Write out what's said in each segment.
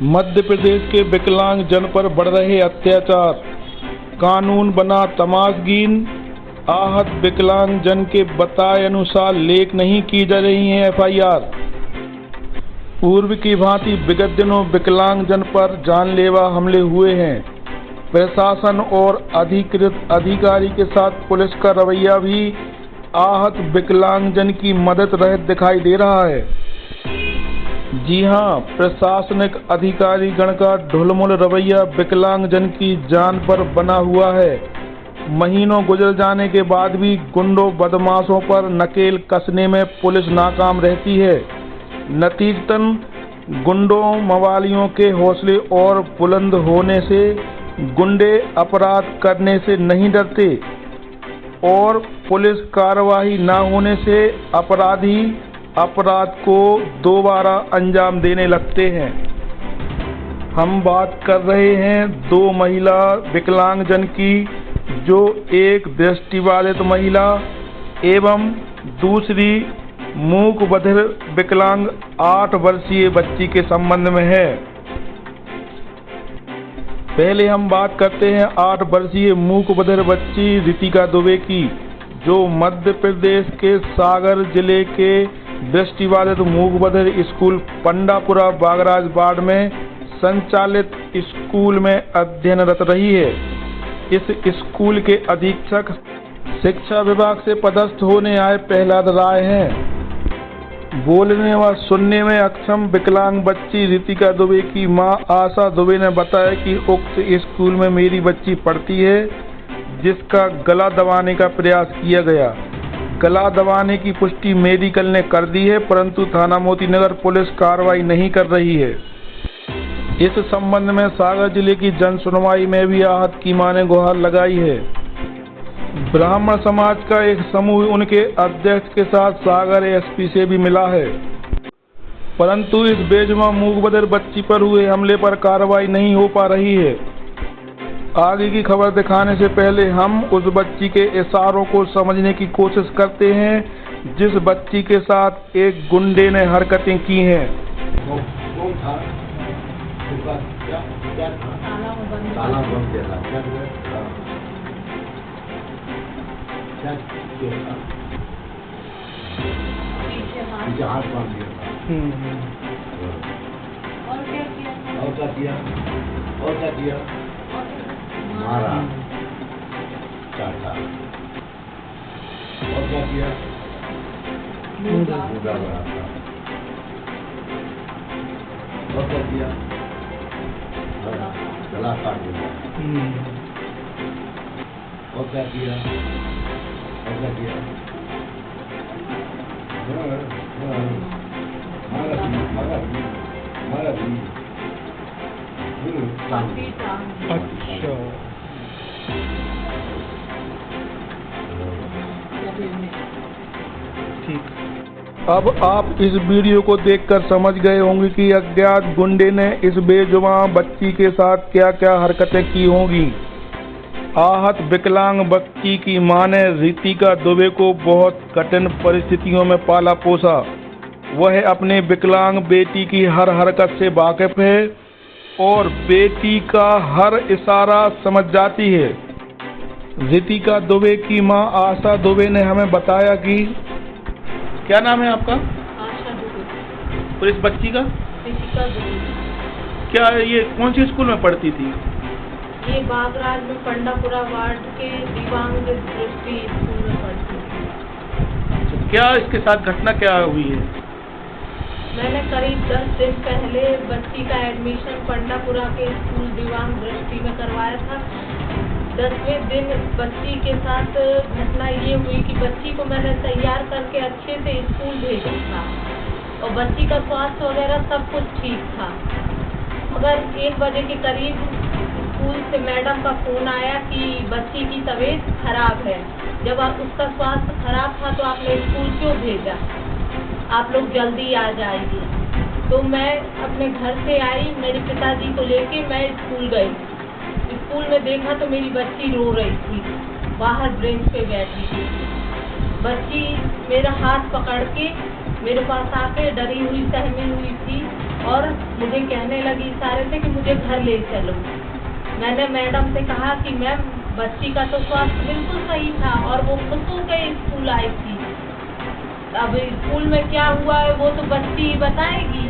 मध्य प्रदेश के विकलांग जन पर बढ़ रहे अत्याचार, कानून बना तमाशगीन। आहत विकलांग जन के बताए अनुसार लेख नहीं की जा रही है FIR। पूर्व की भांति विगत दिनों विकलांग जन पर जानलेवा हमले हुए हैं। प्रशासन और अधिकृत अधिकारी के साथ पुलिस का रवैया भी आहत विकलांग जन की मदद रहित दिखाई दे रहा है। जी हां, प्रशासनिक अधिकारी गण का ढुलमुल रवैया विकलांग जन की जान पर बना हुआ है। महीनों गुजर जाने के बाद भी गुंडों बदमाशों पर नकेल कसने में पुलिस नाकाम रहती है। नतीजतन गुंडों मवालियों के हौसले और बुलंद होने से गुंडे अपराध करने से नहीं डरते और पुलिस कार्रवाई न होने से अपराधी अपराध को दोबारा अंजाम देने लगते हैं। हम बात कर रहे हैं दो महिला विकलांग जन की, जो एक दृष्टिबाधित महिला एवं दूसरी मूक बधिर विकलांग 8 वर्षीय बच्ची के संबंध में है। पहले हम बात करते हैं 8 वर्षीय मूक बधिर बच्ची रितिका दुबे की, जो मध्य प्रदेश के सागर जिले के दृष्टिबाधित मूक बधिर स्कूल पंडापुरा बागराज वार्ड में संचालित स्कूल में अध्ययनरत रही है। इस स्कूल के अधीक्षक शिक्षा विभाग से पदस्थ होने आए प्रहलाद राय हैं। बोलने व सुनने में अक्षम विकलांग बच्ची रितिका दुबे की मां आशा दुबे ने बताया कि उक्त स्कूल में मेरी बच्ची पढ़ती है, जिसका गला दबाने का प्रयास किया गया। गला दबाने की पुष्टि मेडिकल ने कर दी है, परंतु थाना मोतीनगर पुलिस कार्रवाई नहीं कर रही है। इस संबंध में सागर जिले की जन सुनवाई में भी आहत की मां ने गुहार लगाई है। ब्राह्मण समाज का एक समूह उनके अध्यक्ष के साथ सागर SP से भी मिला है, परंतु इस बेजुबान मूक बधिर बच्ची पर हुए हमले पर कार्रवाई नहीं हो पा रही है। आगे की खबर दिखाने से पहले हम उस बच्ची के इशारों को समझने की कोशिश करते हैं जिस बच्ची के साथ एक गुंडे ने हरकतें की हैं। और क्या किया? मारा, चाटा। और क्या किया? मुद्दा बनाता। और क्या किया? गला काट दिया। और क्या किया? और क्या किया? मारा भी। अच्छा, ठीक। अब आप इस वीडियो को देखकर समझ गए होंगे कि अज्ञात गुंडे ने इस बेजुबान बच्ची के साथ क्या क्या हरकतें की होंगी। आहत विकलांग बच्ची की मां ने रितिका दुबे को बहुत कठिन परिस्थितियों में पाला पोसा। वह अपने विकलांग बेटी की हर हरकत से वाकिफ है और बेटी का हर इशारा समझ जाती है। रितिका दुबे की मां आशा दुबे ने हमें बताया कि क्या नाम है आपका? आशा दुबे। और इस बच्ची का? रितिका दुबे। क्या ये कौन सी स्कूल में पढ़ती थी? ये बागराज में पंडापुरा वार्ड के दिव्यांग दृष्टि स्कूल में पढ़ती थी। क्या इसके साथ घटना क्या हुई है? मैंने करीब 10 दिन पहले बच्ची का एडमिशन पंडापुरा के स्कूल दिव्यांग दृष्टि में करवाया था। 10वें दिन बच्ची के साथ घटना ये हुई कि बच्ची को मैंने तैयार करके अच्छे से स्कूल भेजा था और बच्ची का स्वास्थ्य वगैरह सब कुछ ठीक था, मगर 1 बजे के करीब स्कूल से मैडम का फोन आया कि बच्ची की तबीयत खराब है। जब उसका स्वास्थ्य खराब था तो आपने स्कूल क्यों भेजा, आप लोग जल्दी आ जाइए। तो मैं अपने घर से आई, मेरे पिताजी को लेके मैं स्कूल गई। स्कूल में देखा तो मेरी बच्ची रो रही थी, बाहर बेंच पे बैठी थी। बच्ची मेरा हाथ पकड़ के मेरे पास आके डरी हुई सहमी हुई थी और मुझे कहने लगी इशारे से कि मुझे घर ले चलो। मैंने मैडम से कहा कि मैम बच्ची का तो स्वास्थ्य बिल्कुल सही था और वो खुद हो के स्कूल आई थी, अब स्कूल में क्या हुआ है वो तो बच्ची बताएगी।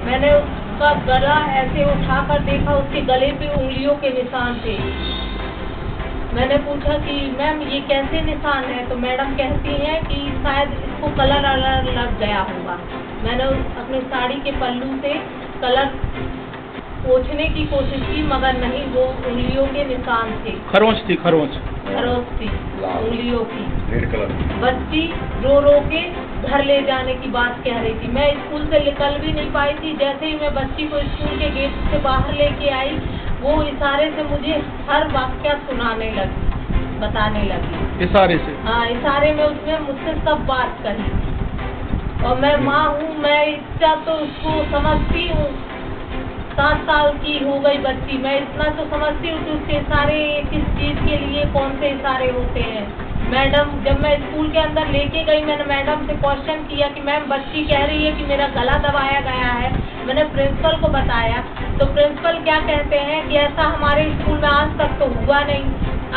मैंने उसका गला ऐसे उठाकर देखा, उसके गले पे उंगलियों के निशान थे। मैंने पूछा कि मैम ये कैसे निशान है, तो मैडम कहती हैं कि शायद इसको कलर लग गया होगा। मैंने अपने साड़ी के पल्लू से कलर पोंछने की कोशिश की मगर नहीं, वो उंगलियों के निशान थे। खरोंच थी उंगलियों की। Red colour. बच्ची रो रो के घर ले जाने की बात कह रही थी। मैं स्कूल से निकल भी नहीं पाई थी। जैसे ही मैं बच्ची को स्कूल के गेट से बाहर लेके आई, वो इशारे से मुझे हर वाक्य सुनाने लगी, बताने लगी इशारे से। हाँ, इशारे में उसने मुझसे सब बात कही। और मैं माँ हूँ, मैं इतना तो उसको समझती हूँ। 7 साल की हो गई बच्ची, मैं इतना तो समझती हूँ कि उसके इशारे किस चीज़ के लिए, कौन से इशारे होते हैं। मैडम, जब मैं स्कूल के अंदर लेके गई, मैंने मैडम से क्वेश्चन किया कि मैम बच्ची कह रही है कि मेरा गला दबाया गया है। मैंने प्रिंसिपल को बताया तो प्रिंसिपल क्या कहते हैं कि ऐसा हमारे स्कूल में आज तक तो हुआ नहीं,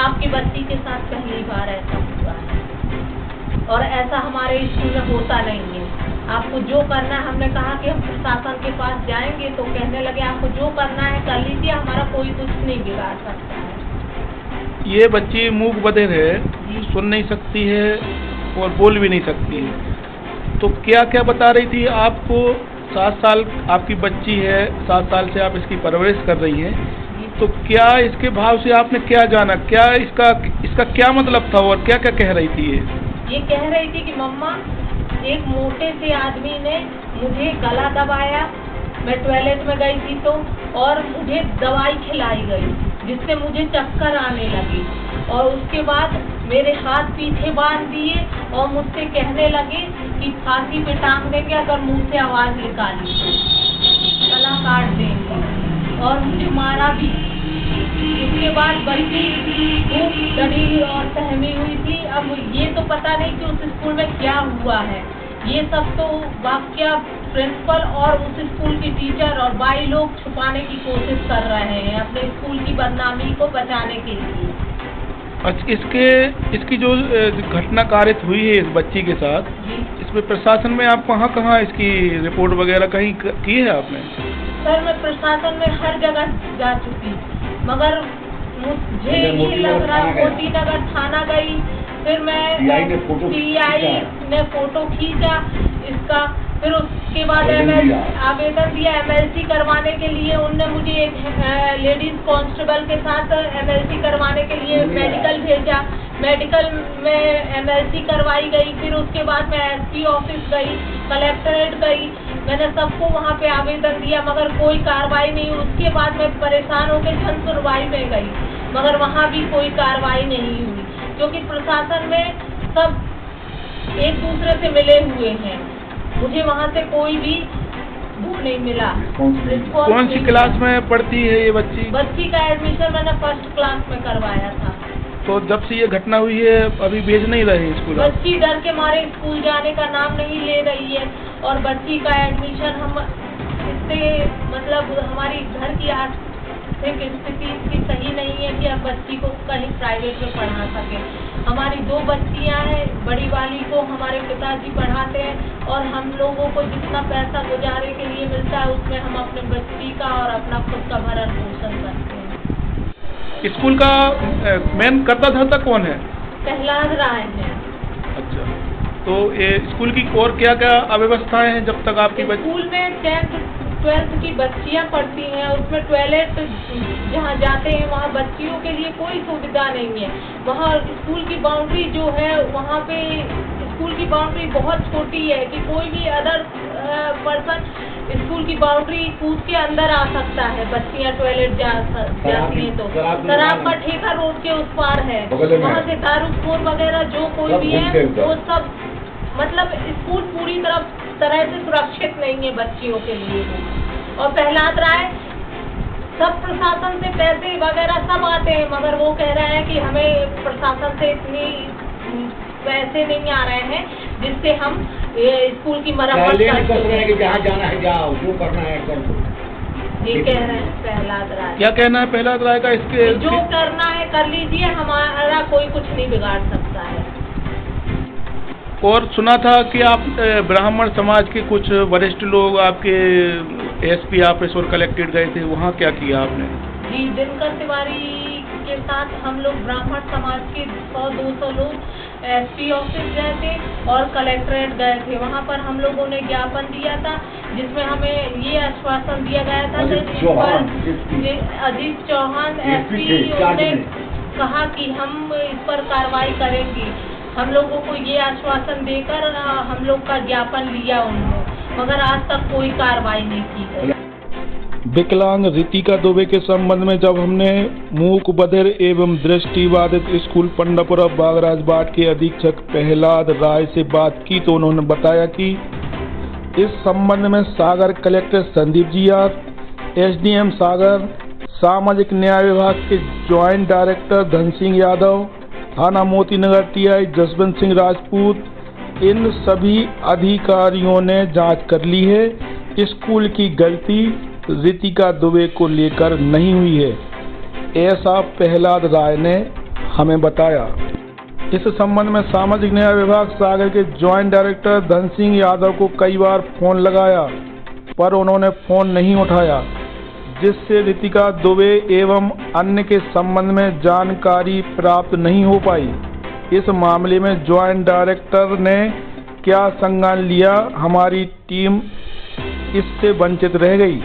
आपकी बच्ची के साथ पहली बार ऐसा हुआ है और ऐसा हमारे स्कूल में होता नहीं है। आपको जो करना है, हमने कहा कि हम प्रशासन के पास जाएंगे तो कहने लगे आपको जो करना है कर लीजिए, हमारा कोई कुछ नहीं बिगाड़ सकता है। ये बच्ची मूक बधिर है, सुन नहीं सकती है और बोल भी नहीं सकती है, तो क्या क्या बता रही थी आपको? 7 साल आपकी बच्ची है, 7 साल से आप इसकी परवरिश कर रही हैं, तो क्या इसके भाव से आपने क्या जाना, क्या इसका क्या मतलब था और क्या क्या कह रही थी? ये कह रही थी कि मम्मा एक मोटे से आदमी ने मुझे गला दबाया, मैं टॉयलेट में गई थी तो, और मुझे दवाई खिलाई गई जिससे मुझे चक्कर आने लगी और उसके बाद मेरे हाथ पीछे बांध दिए और मुझसे कहने लगे कि फांसी पे टांग देंगे अगर मुंह से आवाज़ निकाली तो, गला काट देंगे और मुझे मारा भी। उसके बाद बच्ची खूब डरी और सहमी हुई थी। अब ये तो पता नहीं कि उस स्कूल में क्या हुआ है, ये सब तो वाकया प्रिंसिपल और उस स्कूल की टीचर और भाई लोग छुपाने की कोशिश कर रहे हैं अपने स्कूल की बदनामी को बचाने के लिए। अच्छा, इसकी जो घटना कारित हुई है इस बच्ची के साथ, इसमें प्रशासन में आप कहाँ इसकी रिपोर्ट वगैरह कहीं की है आपने? सर, मैं प्रशासन में हर जगह जा चुकी, मगर मुझे ये लग रहा है मोती नगर थाना गई, फिर मैं CI ने फोटो खींचा इसका, फिर उसके बाद आवेदन दिया MLC करवाने के लिए। उनने मुझे एक लेडीज कांस्टेबल के साथ MLC करवाने के लिए मेडिकल भेजा, मेडिकल में MLC करवाई गई। फिर उसके बाद मैं SP ऑफिस गई, कलेक्ट्रेट गई, मैंने सबको वहाँ पे आवेदन दिया मगर कोई कार्रवाई नहीं। उसके बाद मैं परेशान होकर जन सुनवाई में गई मगर वहाँ भी कोई कार्रवाई नहीं हुई, क्योंकि प्रशासन में सब एक दूसरे से मिले हुए हैं। मुझे वहाँ से कोई भी वो नहीं मिला। कौन सी क्लास में पढ़ती है ये बच्ची? बच्ची का एडमिशन मैंने 1st क्लास में करवाया था। तो जब से ये घटना हुई है अभी भेज नहीं रहे स्कूल? बच्ची डर के मारे स्कूल जाने का नाम नहीं ले रही है और बच्ची का एडमिशन हम इससे मतलब हमारी घर की आर्थिक स्थिति इसकी सही नहीं है कि हम बच्ची को कहीं प्राइवेट में पढ़ा सकें। हमारी 2 बच्चियां हैं, बड़ी वाली को हमारे पिताजी पढ़ाते हैं और हम लोगों को जितना पैसा गुजारे के लिए मिलता है उसमें हम अपने बच्ची का और अपना खुद का भरण पोषण करते हैं। स्कूल का मेन करता धरता कौन है? प्रहलाद राय है। अच्छा, तो ये स्कूल की और क्या क्या अव्यवस्थाएं हैं जब तक आपकी स्कूल में 10th 12th की बच्चियां पढ़ती हैं, उसमें टॉयलेट जहाँ जाते हैं वहाँ बच्चियों के लिए कोई सुविधा नहीं है। वहाँ स्कूल की बाउंड्री जो है वहाँ पे स्कूल की बाउंड्री बहुत छोटी है कि कोई भी अदर पर्सन स्कूल की बाउंड्री कूद के अंदर आ सकता है। बच्चियां टॉयलेट जाती हैं तो शराब का ठेका रोड के उस पार है, वहाँ से दारूखोर वगैरह जो कोई भी है वो सब मतलब स्कूल पूरी तरह से सुरक्षित नहीं है बच्चियों के लिए। और प्रहलाद राय सब प्रशासन से पैसे वगैरह सब आते हैं मगर वो कह रहे हैं कि हमें प्रशासन से इतनी पैसे नहीं आ रहे हैं जिससे हम ये स्कूल की मरम्मत पहले नहीं करते कह रहे हैं कि हैं। जहाँ जाना है जाओ, जो करना है कर दो। ये कह रहे हैं प्रहलाद राय। क्या कहना है प्रहलाद राय का इसके? जो करना है कर लीजिए, हमारा कोई कुछ नहीं बिगाड़ सकता है। और सुना था कि आप ब्राह्मण समाज के कुछ वरिष्ठ लोग आपके एसपी ऑफिस और कलेक्टेड गए थे, वहाँ क्या किया आपने? जी, दिनकर तिवारी के साथ हम लोग ब्राह्मण समाज के 100-200 लोग एसपी ऑफिस गए थे और कलेक्ट्रेट गए थे। वहाँ पर हम लोगों ने ज्ञापन दिया था, जिसमें हमें ये आश्वासन दिया गया था कि इस पर अजीत चौहान एसपी ने कहा कि हम इस पर कार्रवाई करेंगे। हम लोगों को ये आश्वासन देकर हम लोग का ज्ञापन लिया उन्होंने, मगर आज तक कोई कार्रवाई नहीं की गई। विकलांग रितिका दुबे के संबंध में जब हमने मूक बधिर एवं दृष्टिबाधित स्कूल पंडापुरा बागराज बाट के अधीक्षक प्रहलाद राय से बात की तो उन्होंने बताया कि इस संबंध में Sagar collector Sandeep ji R, SDM Sagar, सामाजिक न्याय विभाग के ज्वाइंट डायरेक्टर धन सिंह यादव, थाना मोती नगर टीआई जसवंत सिंह राजपूत, इन सभी अधिकारियों ने जांच कर ली है। स्कूल की गलती रितिका दुबे को लेकर नहीं हुई है, ऐसा प्रहलाद राय ने हमें बताया। इस संबंध में सामाजिक न्याय विभाग सागर के ज्वाइंट डायरेक्टर धन सिंह यादव को कई बार फोन लगाया, पर उन्होंने फोन नहीं उठाया, जिससे रितिका दुबे एवं अन्य के संबंध में जानकारी प्राप्त नहीं हो पाई। इस मामले में ज्वाइंट डायरेक्टर ने क्या संज्ञान लिया, हमारी टीम इससे वंचित रह गई।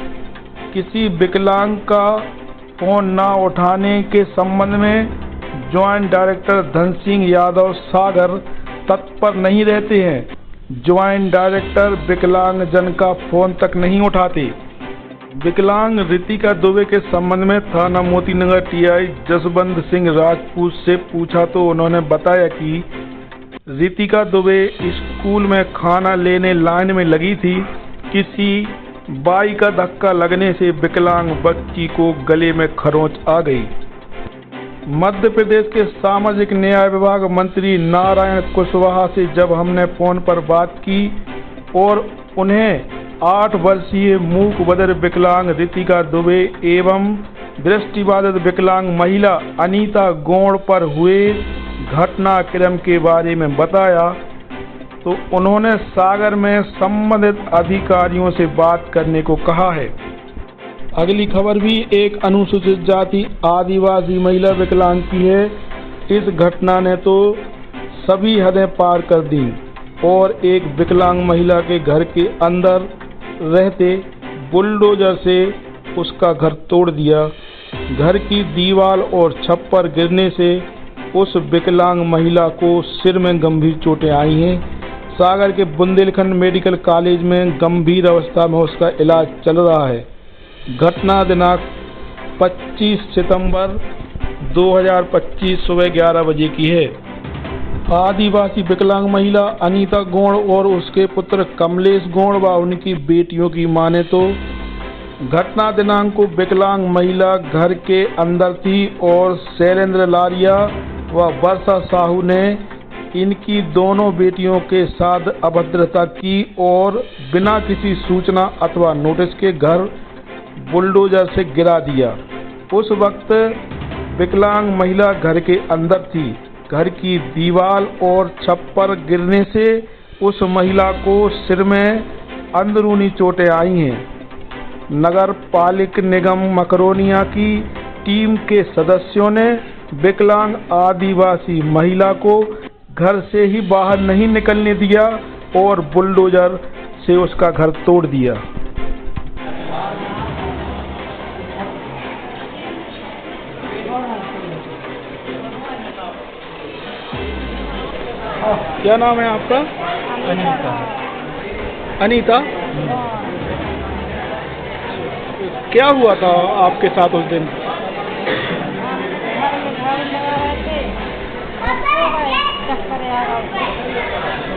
किसी विकलांग का फोन न उठाने के संबंध में ज्वाइंट डायरेक्टर धन सिंह यादव सागर तत्पर नहीं रहते हैं। ज्वाइंट डायरेक्टर विकलांग जन का फोन तक नहीं उठाते। विकलांग रितिका दुबे के संबंध में थाना मोती नगर टीआई जसवंत सिंह राजपूत से पूछा तो उन्होंने बताया कि रितिका दुबे स्कूल में खाना लेने लाइन में लगी थी। किसी बाई का धक्का लगने से विकलांग बच्ची को गले में खरोंच आ गई। मध्य प्रदेश के सामाजिक न्याय विभाग मंत्री नारायण कुशवाहा से जब हमने फोन पर बात की और उन्हें 8 वर्षीय मूक बधिर विकलांग रितिका दुबे एवं दृष्टिबाधित विकलांग महिला अनीता गौड़ पर हुए घटनाक्रम के बारे में बताया तो उन्होंने सागर में संबंधित अधिकारियों से बात करने को कहा है। अगली खबर भी एक अनुसूचित जाति आदिवासी महिला विकलांग की है। इस घटना ने तो सभी हदें पार कर दी और एक विकलांग महिला के घर के अंदर रहते बुलडोजर से उसका घर तोड़ दिया। घर की दीवार और छप्पर गिरने से उस विकलांग महिला को सिर में गंभीर चोटें आई हैं। सागर के बुंदेलखंड मेडिकल कॉलेज में गंभीर अवस्था में उसका इलाज चल रहा है। घटना दिनांक 25 सितंबर 2025 सुबह 11 बजे की है। आदिवासी विकलांग महिला अनीता गौड़ और उसके पुत्र कमलेश गौड़ व उनकी बेटियों की माने तो घटना दिनांक को विकलांग महिला घर के अंदर थी और शैलेंद्र लारिया व वर्षा साहू ने इनकी दोनों बेटियों के साथ अभद्रता की और बिना किसी सूचना अथवा नोटिस के घर बुलडोजर से गिरा दिया। उस वक्त विकलांग महिला घर के अंदर थी। घर की दीवार और छप्पर गिरने से उस महिला को सिर में अंदरूनी चोटें आई हैं। नगर पालिक निगम मकरोनिया की टीम के सदस्यों ने विकलांग आदिवासी महिला को घर से ही बाहर नहीं निकलने दिया और बुलडोजर से उसका घर तोड़ दिया। क्या नाम है आपका? अनीता। अनीता, क्या हुआ था आपके साथ उस दिन?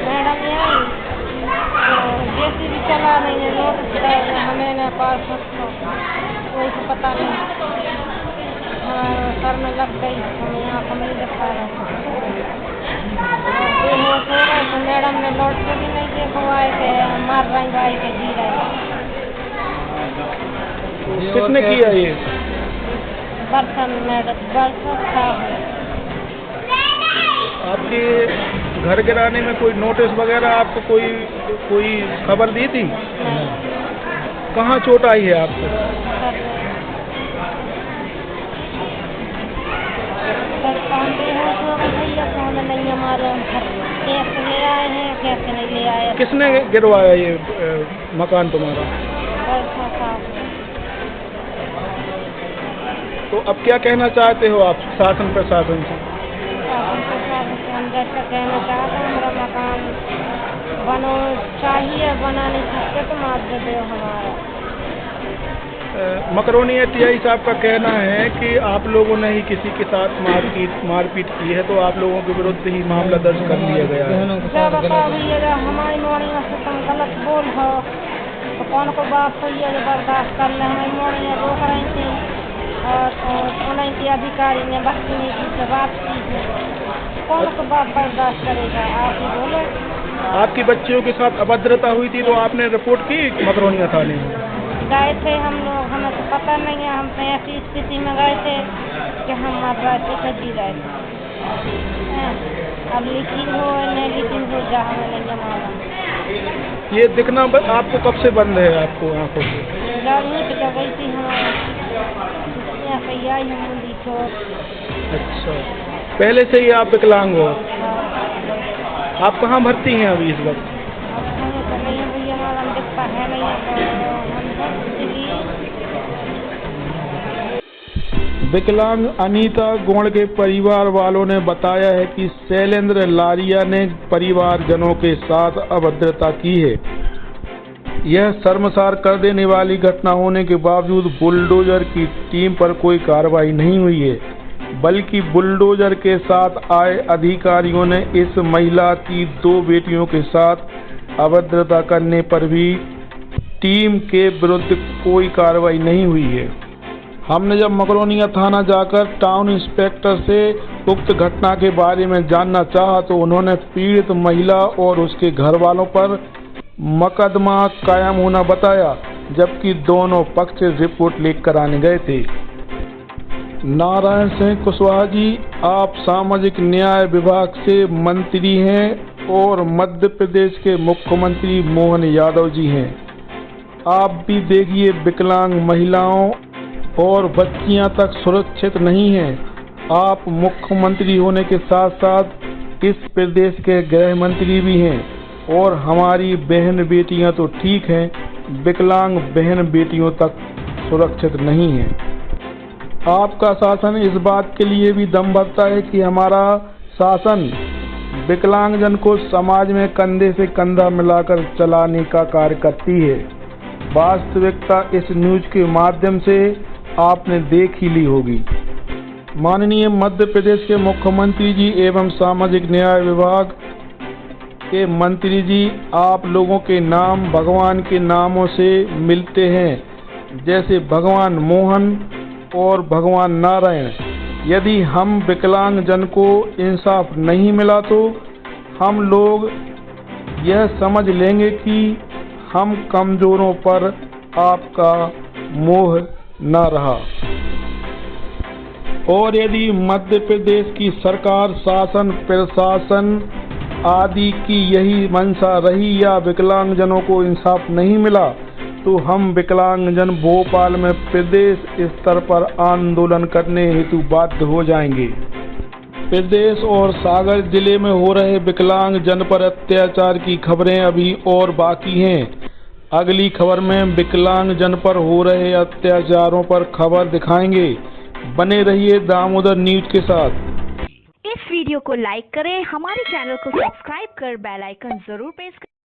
मैडम यही जैसे भी चला नहीं है नोटिस हमें न पास कोई को पता नहीं। सर में लग गई, हम यहाँ को नहीं दिखा रहे। बेहोश हो गए तो मैडम ने नोटिस भी नहीं देखो आए थे मार रही भाई के जी रहे किसने किया ये? बर्तन था। आपके घर गिराने में कोई नोटिस वगैरह आपको कोई खबर दी थी? कहाँ चोट आई है आपको? नहीं हमारे कैसे ले आए हैं कैसे नहीं ले आए। किसने गिरवाया ये मकान तुम्हारा? तो अब क्या कहना चाहते हो आप शासन प्रशासन से? कहना चाहता हूँ मेरा मकान बनो चाहिए, बना नहीं सकते तो मार दे हमारा। मकरोनी टीआई साहब का कहना है कि आप लोगों ने ही किसी के साथ मारपीट की है, तो आप लोगों के विरुद्ध ही मामला दर्ज कर लिया गया है। हमारी मोड़ी से तुम गलत बोल हो तो कौन को बात सही है बर्दाश्त कर ले। हमारी मोड़ी रोक रही थी और उन्हीं के अधिकारी ने बदतमीजी से बात की है, कौन को बात बर्दाश्त करेगा? आप ही बोले। आपकी बच्चियों के साथ अभद्रता हुई थी तो आपने रिपोर्ट की मकरोनिया थाने में? गए थे हम लोग, हमें तो पता नहीं है, हम तो ऐसी स्थिति में गए थे कि हम मद्रासी से जी रहे थे। अब लीचिंग हो नहीं लीचिंग हो जा हमें नहीं मालूम। ये दिखना आपको कब से बंद है आपको आँखों से? गर्मी तो गई थी हमारी आई हम चोट। अच्छा, पहले से ही आप विकलांग हो? आप कहाँ भर्ती हैं अभी इस वक्त? विकलांग अनीता गोंड के परिवार वालों ने बताया है कि शैलेंद्र लारिया ने परिवारजनों के साथ अभद्रता की है। यह शर्मसार कर देने वाली घटना होने के बावजूद बुलडोजर की टीम पर कोई कार्रवाई नहीं हुई है, बल्कि बुलडोजर के साथ आए अधिकारियों ने इस महिला की 2 बेटियों के साथ अभद्रता करने पर भी टीम के विरुद्ध कोई कार्रवाई नहीं हुई है। हमने जब मकरोनिया थाना जाकर टाउन इंस्पेक्टर से उक्त घटना के बारे में जानना चाहा तो उन्होंने पीड़ित महिला और उसके घर वालों पर मुकदमा कायम होना बताया, जबकि दोनों पक्ष रिपोर्ट लेकर आने गए थे। नारायण सिंह कुशवाहा जी, आप सामाजिक न्याय विभाग से मंत्री हैं और मध्य प्रदेश के मुख्यमंत्री मोहन यादव जी हैं। आप भी देखिए विकलांग महिलाओं और बच्चियां तक सुरक्षित नहीं हैं। आप मुख्यमंत्री होने के साथ साथ इस प्रदेश के गृह मंत्री भी हैं और हमारी बहन बेटियां तो ठीक हैं, विकलांग बहन बेटियों तक सुरक्षित नहीं हैं। आपका शासन इस बात के लिए भी दम भरता है कि हमारा शासन विकलांगजन को समाज में कंधे से कंधा मिलाकर चलाने का कार्य करती है। वास्तविकता इस न्यूज के माध्यम से आपने देख ही ली होगी। माननीय मध्य प्रदेश के मुख्यमंत्री जी एवं सामाजिक न्याय विभाग के मंत्री जी, आप लोगों के नाम भगवान के नामों से मिलते हैं, जैसे भगवान मोहन और भगवान नारायण। यदि हम विकलांग जन को इंसाफ नहीं मिला तो हम लोग यह समझ लेंगे कि हम कमजोरों पर आपका मोह न रहा। और यदि मध्य प्रदेश की सरकार, शासन, प्रशासन आदि की यही मंशा रही या विकलांगजनों को इंसाफ नहीं मिला तो हम विकलांगजन भोपाल में प्रदेश स्तर पर आंदोलन करने हेतु बाध्य हो जाएंगे। प्रदेश और सागर जिले में हो रहे विकलांग जन पर अत्याचार की खबरें अभी और बाकी हैं। अगली खबर में विकलांग जन पर हो रहे अत्याचारों पर खबर दिखाएंगे। बने रहिए दामोदर न्यूज के साथ। इस वीडियो को लाइक करें, हमारे चैनल को सब्सक्राइब कर बेल आइकन जरूर प्रेस करें।